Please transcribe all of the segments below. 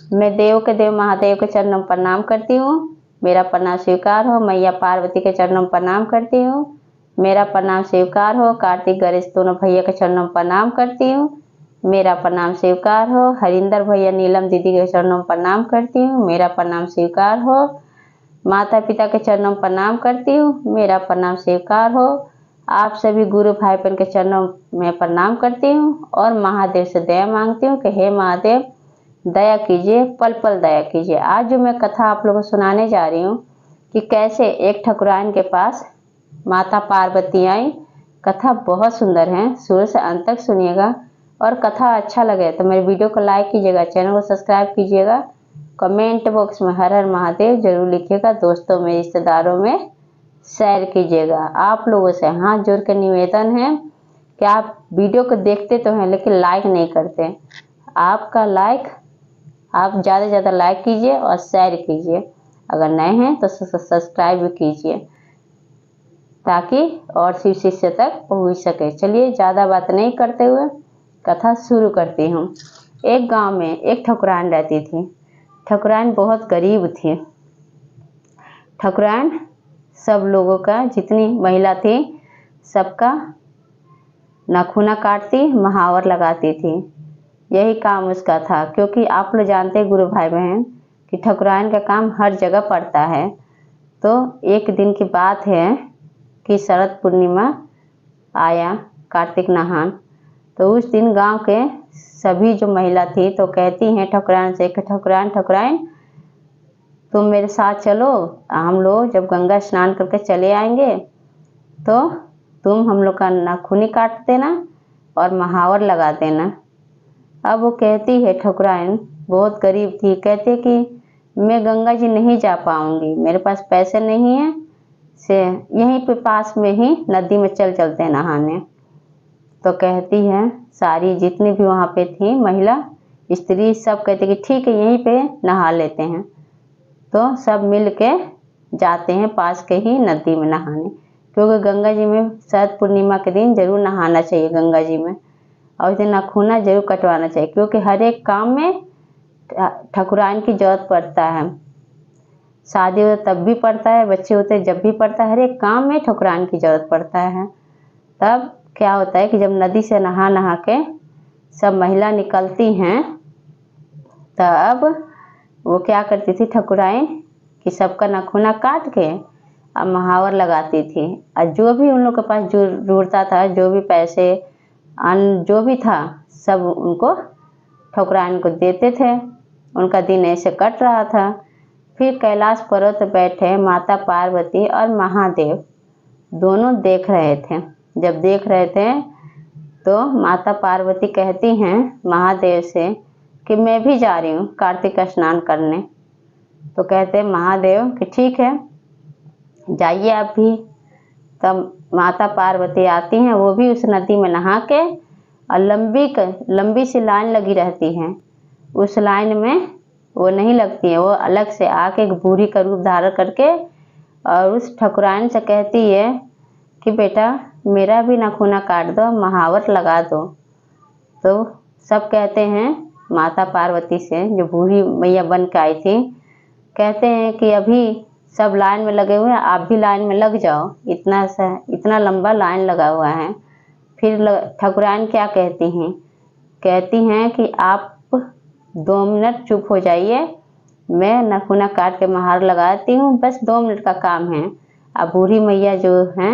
मैं देव के देव महादेव के चरणों में प्रणाम करती हूँ। मेरा प्रणाम स्वीकार हो। मैया पार्वती के चरणों में प्रणाम करती हूँ। मेरा प्रणाम स्वीकार हो। कार्तिक गणेश दोनों भैया के चरणों में प्रणाम करती हूँ। मेरा प्रणाम स्वीकार हो। हरिंदर भैया नीलम दीदी के चरणों में प्रणाम करती हूँ। मेरा प्रणाम स्वीकार हो। माता पिता के चरणों में प्रणाम करती हूँ। मेरा प्रणाम स्वीकार हो। आप सभी गुरु भाई बहन के चरणों में प्रणाम करती हूँ और महादेव से दया मांगती हूँ कि हे महादेव दया कीजिए, पल पल दया कीजिए। आज जो मैं कथा आप लोगों को सुनाने जा रही हूँ कि कैसे एक ठकुराइन के पास माता पार्वती आई। कथा बहुत सुंदर है, शुरू से अंत तक सुनिएगा और कथा अच्छा लगे तो मेरे वीडियो को लाइक कीजिएगा, चैनल को सब्सक्राइब कीजिएगा, कमेंट बॉक्स में हर हर महादेव जरूर लिखिएगा, दोस्तों में रिश्तेदारों में शेयर कीजिएगा। आप लोगों से हाथ जोड़ के निवेदन है कि आप वीडियो को देखते तो हैं लेकिन लाइक नहीं करते। आपका लाइक आप ज़्यादा से ज़्यादा लाइक कीजिए और शेयर कीजिए। अगर नए हैं तो सब्सक्राइब भी कीजिए ताकि और शिष्य तक पहुंच सके। चलिए ज़्यादा बात नहीं करते हुए कथा शुरू करती हूँ। एक गांव में एक ठकुराइन रहती थी। ठकुराइन बहुत गरीब थी। ठकुराइन सब लोगों का, जितनी महिला थी सबका नाखूना काटती, महावर लगाती थी। यही काम उसका था, क्योंकि आप लोग जानते हैं गुरु भाई बहन कि ठकुराइन का काम हर जगह पड़ता है। तो एक दिन की बात है कि शरद पूर्णिमा आया, कार्तिक नहान। तो उस दिन गांव के सभी जो महिला थी तो कहती हैं ठकुराइन से कि ठकुराइन ठकुराइन तुम मेरे साथ चलो, हम लोग जब गंगा स्नान करके चले आएंगे तो तुम हम लोग का नाखूनी काट देना और महावर लगा देना। अब वो कहती है ठकुराइन बहुत गरीब थी, कहते कि मैं गंगा जी नहीं जा पाऊंगी, मेरे पास पैसे नहीं है, से यहीं पे पास में ही नदी में चलते हैं नहाने। तो कहती है सारी जितनी भी वहाँ पे थी महिला स्त्री सब कहते कि ठीक है यहीं पे नहा लेते हैं। तो सब मिल के जाते हैं पास के ही नदी में नहाने, क्योंकि गंगा जी में शरद पूर्णिमा के दिन जरूर नहाना चाहिए गंगा जी में, और उस दिन नाखूना जरूर कटवाना चाहिए, क्योंकि हर एक काम में ठकुराइन की जरूरत पड़ता है। शादी होता तब भी पड़ता है, बच्चे होते जब भी पड़ता है, हर एक काम में ठकुराइन की जरूरत पड़ता है। तब क्या होता है कि जब नदी से नहा नहा के सब महिला निकलती हैं तब वो क्या करती थी ठकुराइन कि सबका नाखूना काट के अब महावर लगाती थी। और जो भी उन लोग के पास जो जुड़ता था, जो भी पैसे अन्न जो भी था सब उनको ठकुराइन को देते थे। उनका दिन ऐसे कट रहा था। फिर कैलाश पर्वत बैठे माता पार्वती और महादेव दोनों देख रहे थे। जब देख रहे थे तो माता पार्वती कहती हैं महादेव से कि मैं भी जा रही हूँ कार्तिक का स्नान करने। तो कहते हैं महादेव कि ठीक है जाइए आप भी। तब माता पार्वती आती हैं, वो भी उस नदी में नहा के, और लंबी सी लाइन लगी रहती है। उस लाइन में वो नहीं लगती है, वो अलग से आके एक बूढ़ी का रूप धारण करके और उस ठकुराइन से कहती है कि बेटा मेरा भी नाखूना काट दो, महावर लगा दो। तो सब कहते हैं माता पार्वती से, जो बूढ़ी मैया बन के आई थी, कहते हैं कि अभी सब लाइन में लगे हुए हैं, आप भी लाइन में लग जाओ, इतना लंबा लाइन लगा हुआ है। फिर ठकुराइन क्या कहती हैं कि आप 2 मिनट चुप हो जाइए, मैं नाखूना काट के महावर लगाती हूँ, बस 2 मिनट का काम है। अब बूढ़ी मैया जो हैं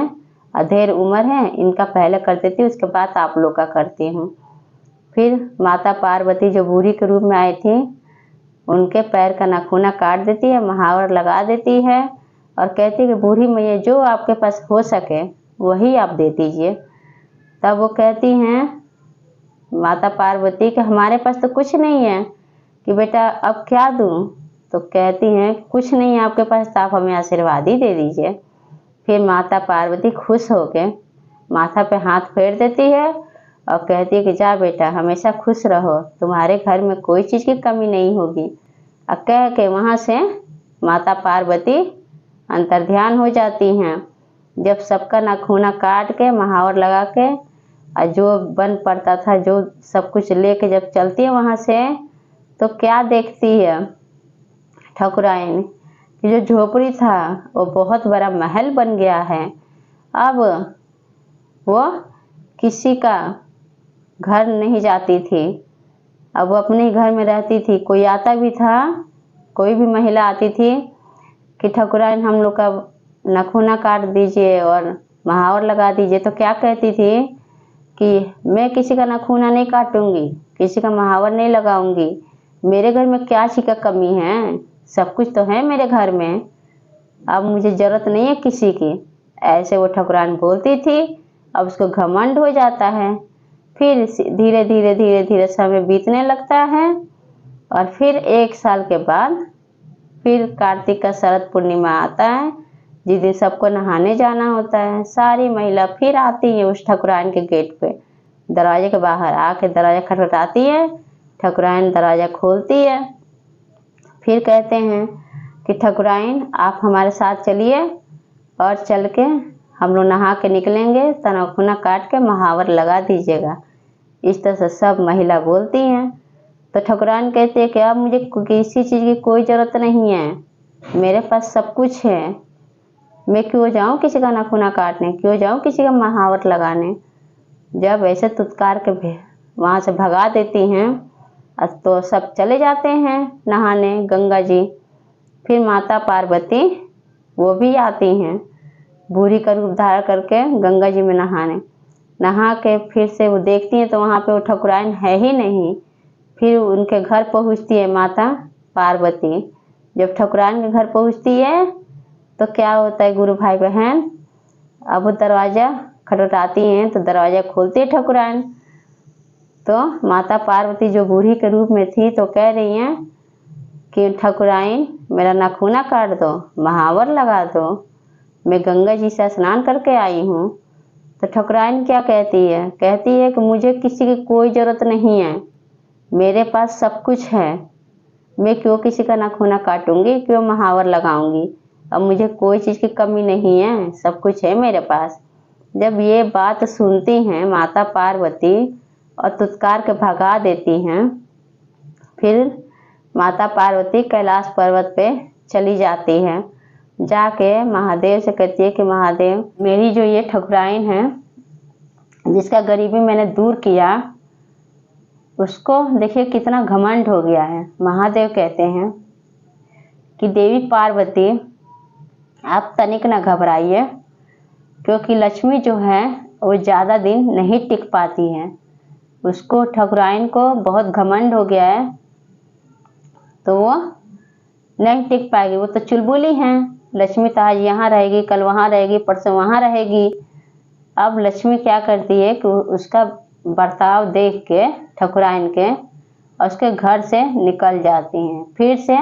अधेड़ उम्र है, इनका पहले कर देती हूँ, उसके बाद आप लोग का करती हूँ। फिर माता पार्वती जो बूढ़ी के रूप में आई थी उनके पैर का नाखूना काट देती है, महावर लगा देती है और कहती है कि बूढ़ी मैया जो आपके पास हो सके वही आप दे दीजिए। तब वो कहती हैं माता पार्वती कि हमारे पास तो कुछ नहीं है कि बेटा अब क्या दूँ। तो कहती हैं कुछ नहीं है आपके पास तो आप हमें आशीर्वाद ही दे दीजिए। फिर माता पार्वती खुश होके माथा पे हाथ फेर देती है और कहती है कि जा बेटा हमेशा खुश रहो, तुम्हारे घर में कोई चीज़ की कमी नहीं होगी। और कह के वहाँ से माता पार्वती अंतर्ध्यान हो जाती हैं। जब सबका नाखूना काट के महावर लगा के और जो बन पड़ता था जो सब कुछ लेके जब चलती है वहाँ से, तो क्या देखती है ठाकुराइन कि जो झोपड़ी था वो बहुत बड़ा महल बन गया है। अब वो किसी का घर नहीं जाती थी, अब वो अपने घर में रहती थी। कोई आता भी था, कोई भी महिला आती थी कि ठाकुराइन हम लोग का नखूना काट दीजिए और महावर लगा दीजिए, तो क्या कहती थी कि मैं किसी का नखूना नहीं काटूंगी, किसी का महावर नहीं लगाऊंगी, मेरे घर में क्या चीज़ का कमी है, सब कुछ तो है मेरे घर में, अब मुझे ज़रूरत नहीं है किसी की। ऐसे वो ठाकुराइन बोलती थी। अब उसको घमंड हो जाता है। फिर धीरे धीरे धीरे धीरे समय बीतने लगता है और फिर 1 साल के बाद फिर कार्तिक का शरद पूर्णिमा आता है, जिस दिन सबको नहाने जाना होता है। सारी महिला फिर आती है उस ठाकुराइन के गेट पे, दरवाजे के बाहर आके दरवाजा खटखटाती है। ठाकुराइन दरवाजा खोलती है। फिर कहते हैं कि ठाकुराइन आप हमारे साथ चलिए और चल के हम लोग नहा के निकलेंगे, तो नखूना काट के महावर लगा दीजिएगा। इस तरह से सब महिला बोलती हैं। तो ठाकुराइन कहते हैं कि अब मुझे किसी चीज़ की कोई ज़रूरत नहीं है, मेरे पास सब कुछ है, मैं क्यों जाऊँ किसी का नखूना काटने, क्यों जाऊँ किसी का महावर लगाने। जब ऐसे तुत्कार के वहाँ से भगा देती हैं तो सब चले जाते हैं नहाने गंगा जी। फिर माता पार्वती वो भी आती हैं बूढ़ी का रूप धारण करके गंगा जी में नहा के फिर से वो देखती हैं तो वहाँ पे वो ठाकुराइन है ही नहीं। फिर उनके घर पहुँचती है माता पार्वती। जब ठाकुराइन के घर पहुँचती है तो क्या होता है गुरु भाई बहन, अब वो दरवाज़ा खटखटाती हैं तो दरवाज़ा खोलती है ठाकुराइन। तो माता पार्वती जो बूढ़ी के रूप में थी तो कह रही हैं कि ठाकुराइन मेरा नखूना काट दो, महावर लगा दो, मैं गंगा जी से स्नान करके आई हूँ। तो ठाकुराइन क्या कहती है कि मुझे किसी की कोई ज़रूरत नहीं है, मेरे पास सब कुछ है, मैं क्यों किसी का नखूना काटूंगी, क्यों महावर लगाऊंगी, अब मुझे कोई चीज़ की कमी नहीं है, सब कुछ है मेरे पास। जब ये बात सुनती हैं माता पार्वती और तुत्कार के भगा देती हैं, फिर माता पार्वती कैलाश पर्वत पे चली जाती है। जाके महादेव से कहती है कि महादेव मेरी जो ये ठाकुराइन है जिसका गरीबी मैंने दूर किया, उसको देखिए कितना घमंड हो गया है। महादेव कहते हैं कि देवी पार्वती आप तनिक न घबराइए, क्योंकि लक्ष्मी जो है वो ज़्यादा दिन नहीं टिक पाती है, उसको ठाकुराइन को बहुत घमंड हो गया है तो वो नहीं टिक पाएगी। वो तो चुलबुली हैं, लक्ष्मी तो आज यहाँ रहेगी, कल वहाँ रहेगी, परसों वहाँ रहेगी। अब लक्ष्मी क्या करती है कि उसका बर्ताव देख के ठाकुराइन के और उसके घर से निकल जाती हैं। फिर से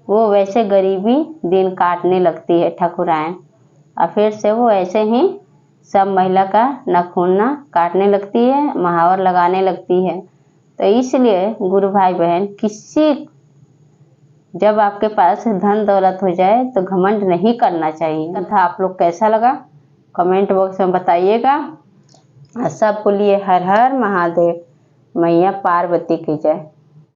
वो वैसे गरीबी दिन काटने लगती है ठाकुराइन, और फिर से वो ऐसे ही सब महिला का नखूना काटने लगती है, महावर लगाने लगती है। तो इसलिए गुरु भाई बहन, जब आपके पास धन दौलत हो जाए तो घमंड नहीं करना चाहिए। कथा आप लोग कैसा लगा कमेंट बॉक्स में बताइएगा। सब बोलिए हर हर महादेव, मैया पार्वती की जय।